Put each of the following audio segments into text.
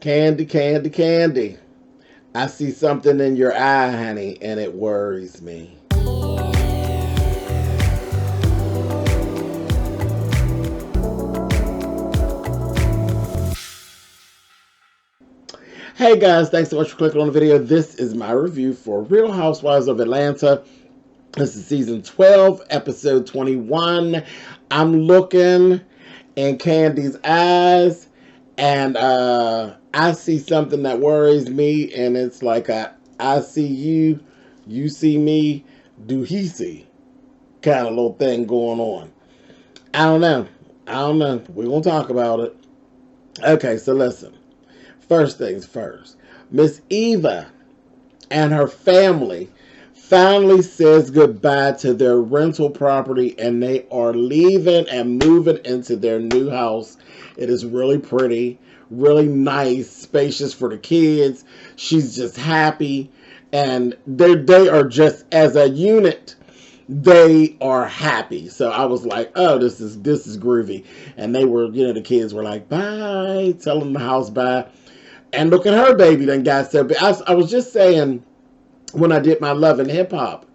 Candy, candy, candy. I see something in your eye, honey, and it worries me. Hey guys, thanks so much for clicking on the video. This is my review for Real Housewives of Atlanta. This is season 12, episode 21. I'm looking in Candy's eyes, and I see something that worries me, and it's like I see you, you see me, do he see kind of little thing going on. I don't know. We're going to talk about it. Okay, so listen. First things first. Miss Eva and her family finally says goodbye to their rental property, and they are leaving and moving into their new house. It is really pretty, really nice, spacious for the kids. She's just happy, and they are just, as a unit, they are happy. So I was like, oh, this is groovy. And they were, the kids were like, bye, telling the house bye. And look at her baby done got so big. I was just saying when I did my Love and Hip Hop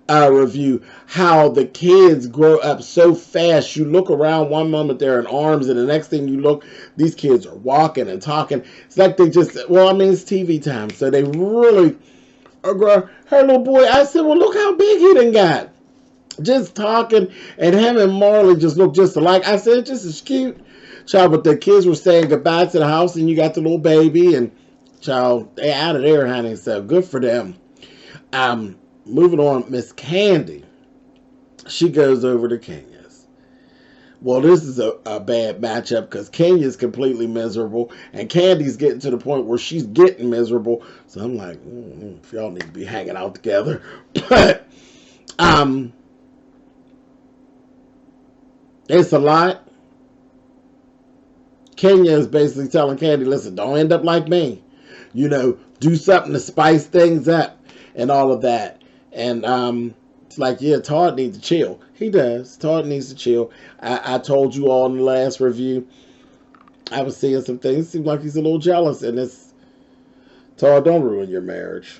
review, how the kids grow up so fast. You look around one moment they're in arms, and the next thing you look, these kids are walking and talking. It's like they just, it's TV time. So they really are growing. Her little boy, I said, well, look how big he done got. Just talking, and him and Marley just look just alike. I said, just as cute. Child, but the kids were saying goodbye to the house, and you got the little baby, and child, they out of there, honey, so good for them. Moving on, Miss Candy, she goes over to Kenya's. Well, this is a bad matchup, because Kenya's completely miserable, and Candy's getting to the point where she's getting miserable, so I'm like, if y'all need to be hanging out together. But, it's a lot. Kenya is basically telling Candy, listen, don't end up like me. Do something to spice things up and all of that. And it's like, yeah, Todd needs to chill. He does. Todd needs to chill. I told you all in the last review, I was seeing some things. It seems like he's a little jealous. And it's, Todd, don't ruin your marriage.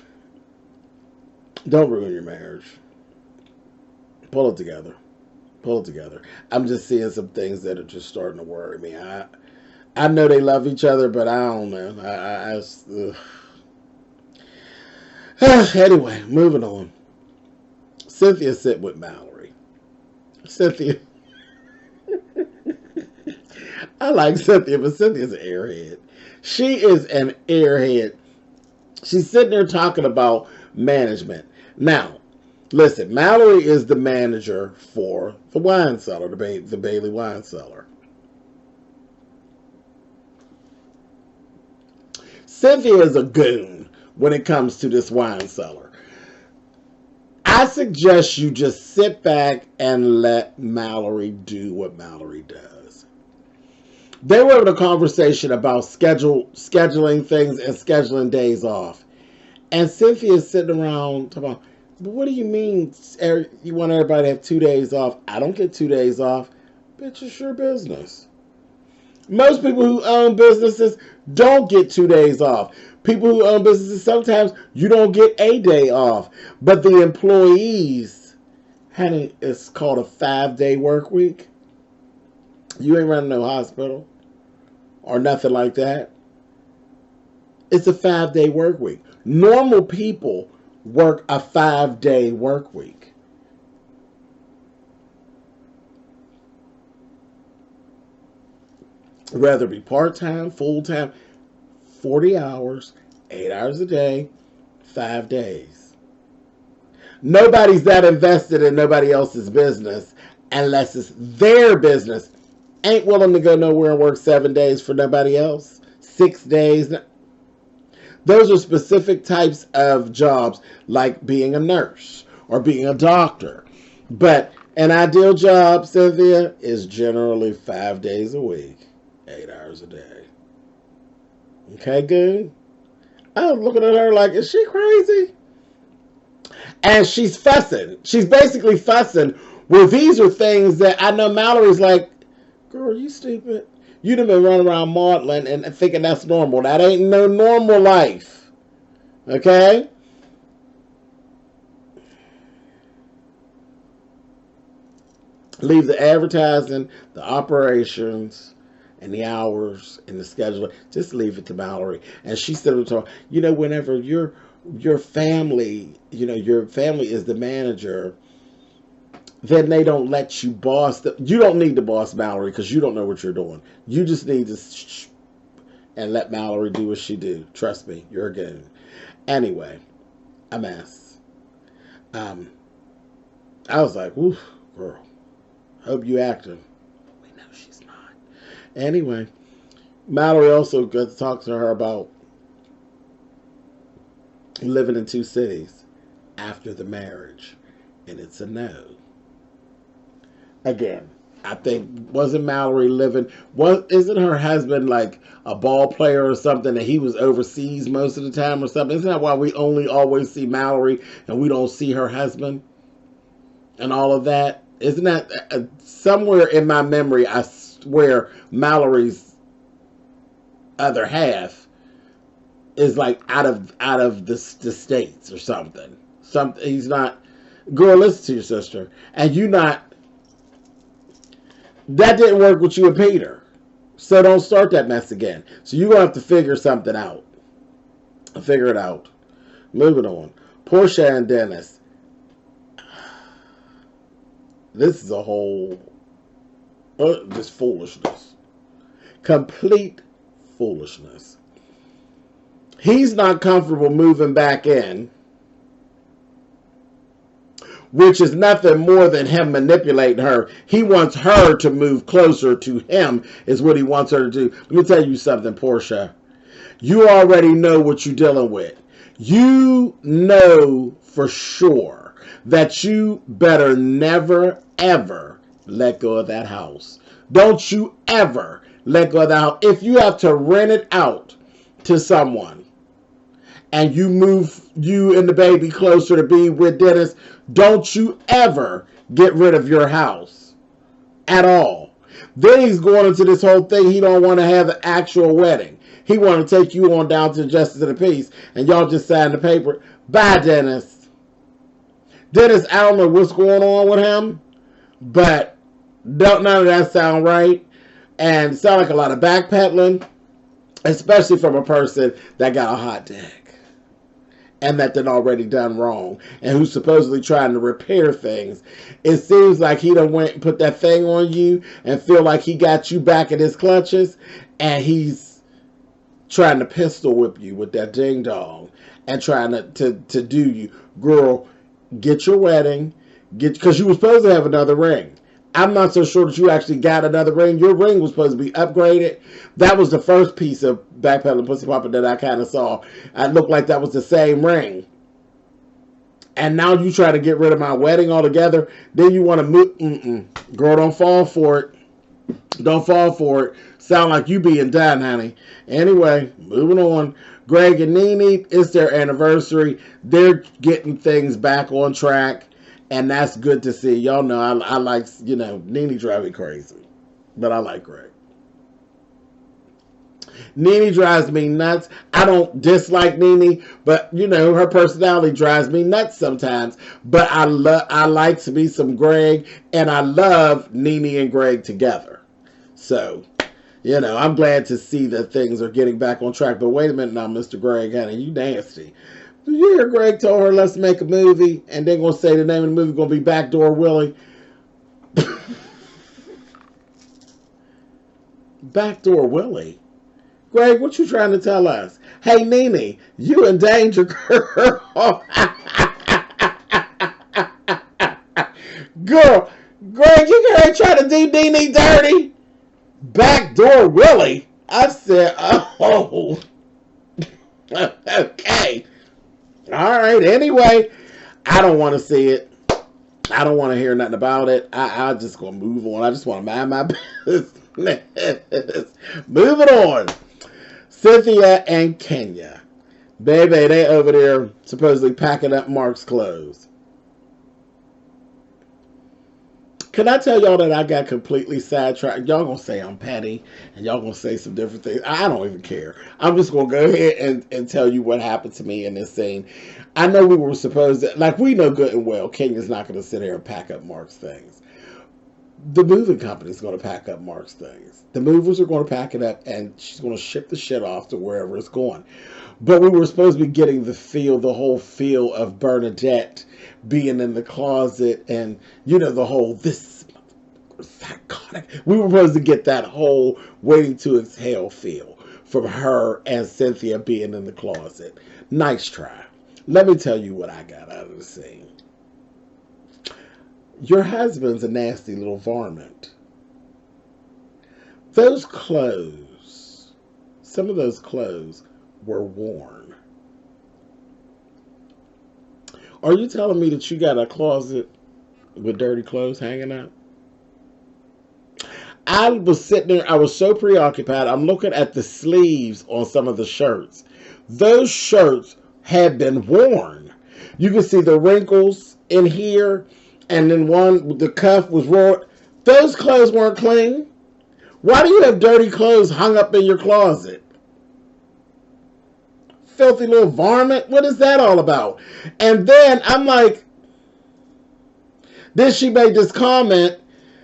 Don't ruin your marriage. Pull it together. Pull it together. I'm just seeing some things that are just starting to worry me. I know they love each other, but I don't know. Anyway, moving on. Cynthia sit with Mallory. Cynthia. I like Cynthia, but Cynthia's an airhead. She is an airhead. She's sitting there talking about management. Now, listen, Mallory is the manager for the wine cellar, the Bailey wine cellar. Cynthia is a goon when it comes to this wine cellar. I suggest you just sit back and let Mallory do what Mallory does. They were having a conversation about scheduling things and scheduling days off. And Cynthia is sitting around talking about, but what do you mean you want everybody to have 2 days off? I don't get 2 days off. Bitch, it's your business. Most people who own businesses don't get 2 days off. People who own businesses, sometimes you don't get a day off. But the employees, honey, it's called a 5-day work week. You ain't running no hospital or nothing like that. It's a 5-day work week. Normal people work a 5-day work week. Whether it be part-time, full-time, 40 hours, 8 hours a day, 5 days. Nobody's that invested in nobody else's business unless it's their business. Ain't willing to go nowhere and work 7 days for nobody else. 6 days. Those are specific types of jobs, like being a nurse or being a doctor. But an ideal job, Cynthia, is generally 5 days a week. 8 hours a day. Okay, good. I was looking at her like, is she crazy? And she's fussing. She's basically fussing. Well, these are things that I know Mallory's like, girl, you stupid. You'd have been running around modeling and thinking that's normal. That ain't no normal life. Okay? Leave the advertising, the operations, and the hours and the schedule. Just leave it to Mallory. And she said to her, whenever your family, your family is the manager, then they don't let you boss. You don't need to boss Mallory because you don't know what you're doing. You just need to and let Mallory do what she do. Trust me, you're good. Anyway, a mess. I was like, oof, girl. Hope you acting. We know she's not. Anyway, Mallory also got to talk to her about living in 2 cities after the marriage. And it's a no. Again, I think, wasn't Mallory isn't her husband like a ball player or something that he was overseas most of the time or something? Isn't that why we only always see Mallory and we don't see her husband and all of that? Isn't that somewhere in my memory? I swear Mallory's other half is like out of the states or something. He's not. Girl, listen to your sister, and you not. That didn't work with you and Peter, so don't start that mess again. So you're gonna have to figure something out. Figure it out. Moving on. Portia and Dennis. This is a whole just foolishness. Complete foolishness. He's not comfortable moving back in, which is nothing more than him manipulating her. He wants her to move closer to him, is what he wants her to do. Let me tell you something, Portia. You already know what you're dealing with. You know for sure that you better never, ever let go of that house. Don't you ever let go of that house. If you have to rent it out to someone and you move you and the baby closer to be with Dennis, don't you ever get rid of your house at all. Then he's going into this whole thing. He don't want to have an actual wedding. He want to take you on down to the Justice of the Peace and y'all just sign the paper. Bye, Dennis. Dennis, I don't know what's going on with him, but none of that sound right. And sound like a lot of backpedaling, especially from a person that got a hot dick and that done already done wrong and who's supposedly trying to repair things. It seems like he done went and put that thing on you and feel like he got you back in his clutches, and he's trying to pistol whip you with that ding dong and trying to do you. Girl, get your wedding, because you were supposed to have another ring. I'm not so sure that you actually got another ring. Your ring was supposed to be upgraded. That was the first piece of backpedaling pussy popping that I kind of saw. It looked like that was the same ring. And now you try to get rid of my wedding altogether. Then you want to move. Girl, don't fall for it. Don't fall for it. Sound like you being done, honey. Anyway, moving on. Greg and Nene, it's their anniversary. They're getting things back on track. And that's good to see. Y'all know I like, Nene drives me crazy. But I like Greg. Nene drives me nuts. I don't dislike Nene, but, her personality drives me nuts sometimes. But I like to be some Greg, and I love Nene and Greg together. So, I'm glad to see that things are getting back on track. But wait a minute now, Mr. Greg, honey, you nasty. Did you hear Greg told her, let's make a movie, and they're going to say the name of the movie is going to be Backdoor Willie? Backdoor Willie? Greg, what you trying to tell us? Hey, Nene, you in danger, girl. Girl, Greg, you can't try to do Nene dirty. Backdoor Willie? I said, oh. Okay. All right, anyway, I don't want to see it. I don't want to hear nothing about it. I'm just going to move on. I just want to mind my business. Moving on. Cynthia and Kenya. Baby, they over there supposedly packing up Mark's clothes. Can I tell y'all that I got completely sidetracked? Y'all gonna say I'm petty, and y'all gonna say some different things. I don't even care. I'm just gonna go ahead and tell you what happened to me in this scene. I know we were supposed to, like, we know good and well, Kenya's not gonna sit here and pack up Mark's things. The moving company's gonna pack up Mark's things. The movers are gonna pack it up, and she's gonna ship the shit off to wherever it's going. But we were supposed to be getting the whole feel of Bernadette being in the closet, and the whole this psychotic. We were supposed to get that whole waiting to exhale feel from her and Cynthia being in the closet. Nice try. Let me tell you what I got out of the scene. Your husband's a nasty little varmint. Those clothes, some of those clothes were worn. Are you telling me that you got a closet with dirty clothes hanging out? I was sitting there, I was so preoccupied, I'm looking at the sleeves on some of the shirts. Those shirts had been worn. You can see the wrinkles in here, and then the cuff was worn. Those clothes weren't clean. Why do you have dirty clothes hung up in your closet? Filthy little varmint. What is that all about? And then I'm like, then she made this comment.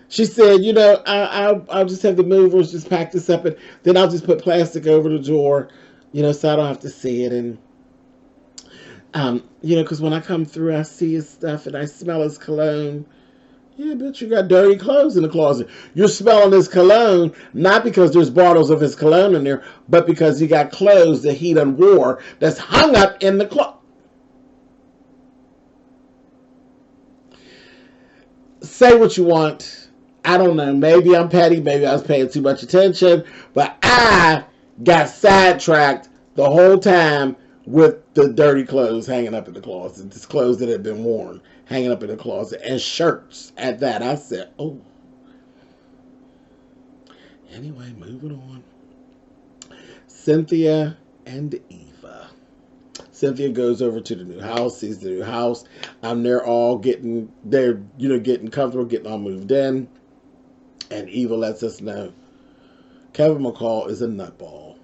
She said, I'll just have the movers just pack this up, and then I'll just put plastic over the door, so I don't have to see it. And, because when I come through, I see his stuff and I smell his cologne. Yeah, bitch, you got dirty clothes in the closet. You're smelling his cologne, not because there's bottles of his cologne in there, but because he got clothes that he done wore that's hung up in the closet. Say what you want. I don't know. Maybe I'm petty. Maybe I was paying too much attention. But I got sidetracked the whole time with the dirty clothes hanging up in the closet. This clothes that had been worn hanging up in the closet. And shirts at that. I said, oh. Anyway, moving on. Cynthia and Eva. Cynthia goes over to the new house, sees the new house. They're all getting comfortable, getting all moved in. And Eva lets us know Kevin McCall is a nutball.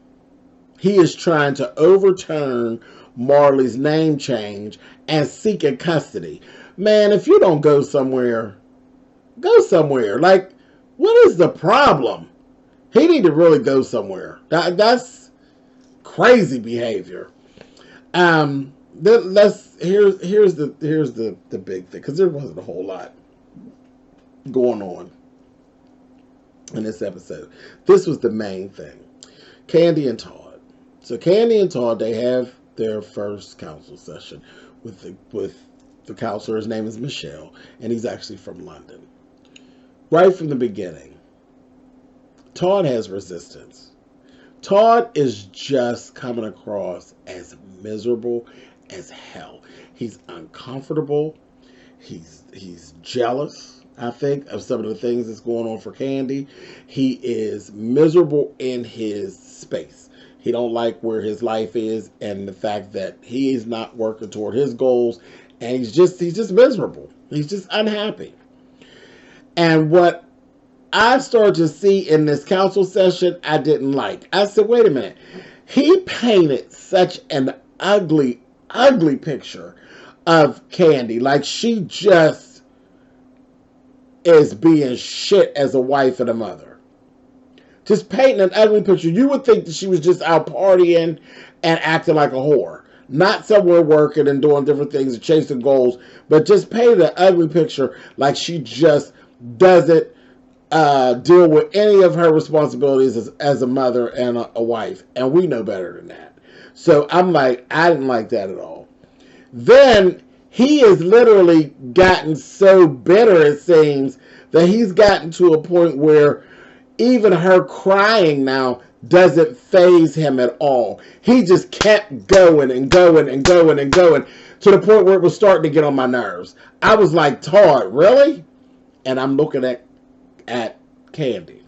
He is trying to overturn Marley's name change and seek a custody. Man, if you don't go somewhere, go somewhere. Like, what is the problem? He need to really go somewhere. That's crazy behavior. Here's the big thing, because there wasn't a whole lot going on in this episode. This was the main thing. Candy and Todd. So Candy and Todd, they have their first council session with the counselor. His name is Michelle, and he's actually from London. Right from the beginning, Todd has resistance. Todd is just coming across as miserable as hell. He's uncomfortable. He's jealous, I think, of some of the things that's going on for Candy. He is miserable in his space. He don't like where his life is and the fact that he is not working toward his goals, and he's just miserable. He's just unhappy. And what I started to see in this council session, I didn't like. I said, wait a minute. He painted such an ugly, ugly picture of Candy. Like, she just is being shit as a wife and a mother. Just painting an ugly picture. You would think that she was just out partying and acting like a whore. Not somewhere working and doing different things and chasing goals, but just painted an ugly picture like she just doesn't deal with any of her responsibilities as a mother and a wife. And we know better than that. So I'm like, I didn't like that at all. Then he has literally gotten so bitter, it seems, that he's gotten to a point where even her crying now doesn't faze him at all. He just kept going and going and going and going to the point where it was starting to get on my nerves. I was like, Todd, really? And I'm looking at Candy.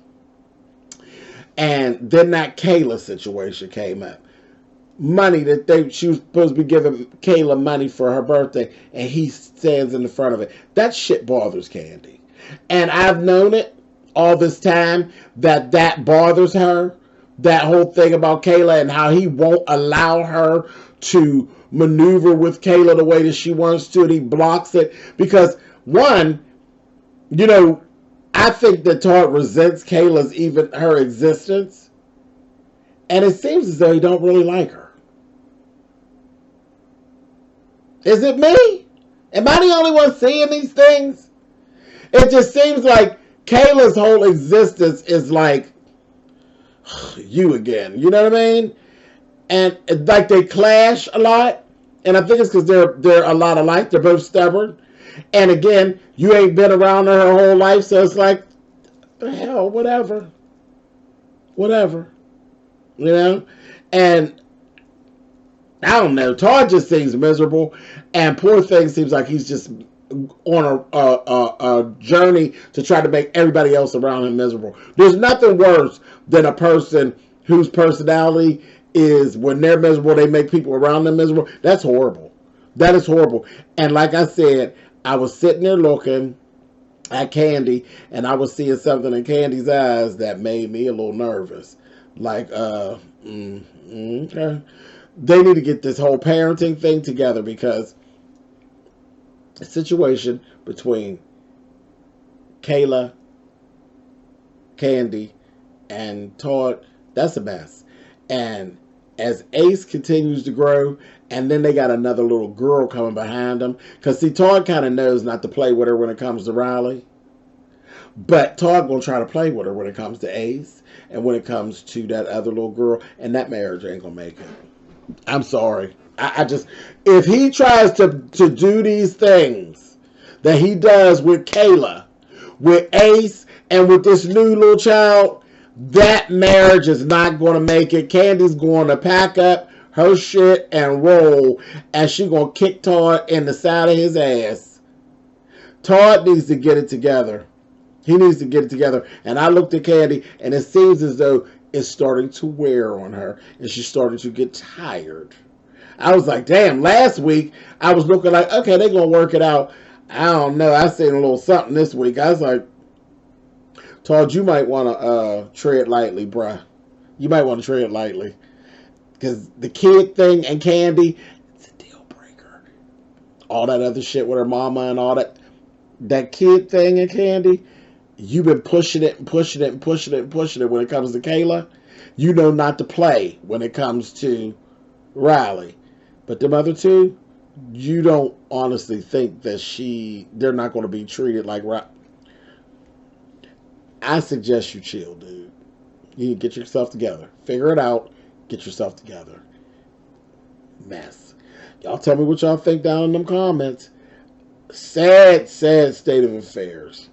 And then that Kayla situation came up. Money that she was supposed to be giving Kayla money for her birthday, and he stands in the front of it. That shit bothers Candy. And I've known it all this time that bothers her. That whole thing about Kayla and how he won't allow her to maneuver with Kayla the way that she wants to, and he blocks it. Because, one, you know, I think that Todd resents Kayla's even her existence. And it seems as though he don't really like her. Is it me? Am I the only one seeing these things? It just seems like Kayla's whole existence is like, you again. You know what I mean? And like they clash a lot. And I think it's because they're a lot alike. They're both stubborn. And again, you ain't been around her whole life. So it's like, the hell, whatever. Whatever. You know? And I don't know. Todd just seems miserable. And poor thing seems like he's just on a journey to try to make everybody else around him miserable. There's nothing worse than a person whose personality is when they're miserable, they make people around them miserable. That's horrible. That is horrible. And like I said, I was sitting there looking at Candy, and I was seeing something in Candy's eyes that made me a little nervous. Like, okay. They need to get this whole parenting thing together, because the situation between Kayla, Candy, and Todd, that's a mess. And as Ace continues to grow, and then they got another little girl coming behind them. Because, see, Todd kind of knows not to play with her when it comes to Riley. But Todd going to try to play with her when it comes to Ace. And when it comes to that other little girl. And that marriage ain't going to make it. I'm sorry. I just, if he tries to do these things that he does with Kayla, with Ace, and with this new little child, that marriage is not going to make it. Candy's going to pack up her shit and roll, and she going to kick Todd in the side of his ass. Todd needs to get it together. He needs to get it together. And I looked at Candy, and it seems as though it's starting to wear on her, and she's starting to get tired. I was like, damn, last week I was looking like, okay, they're going to work it out. I don't know. I seen a little something this week. I was like, Todd, you might want to tread lightly, bruh. You might want to tread lightly. Because the kid thing and Candy, it's a deal breaker. All that other shit with her mama and all that. That kid thing and Candy, you've been pushing it and pushing it and pushing it and pushing it when it comes to Kayla. You know not to play when it comes to Riley. But them other two, you don't honestly think that they're not going to be treated like Riley. I suggest you chill, dude. You need to get yourself together. Figure it out. Get yourself together. Mess. Y'all tell me what y'all think down in them comments. Sad, sad state of affairs.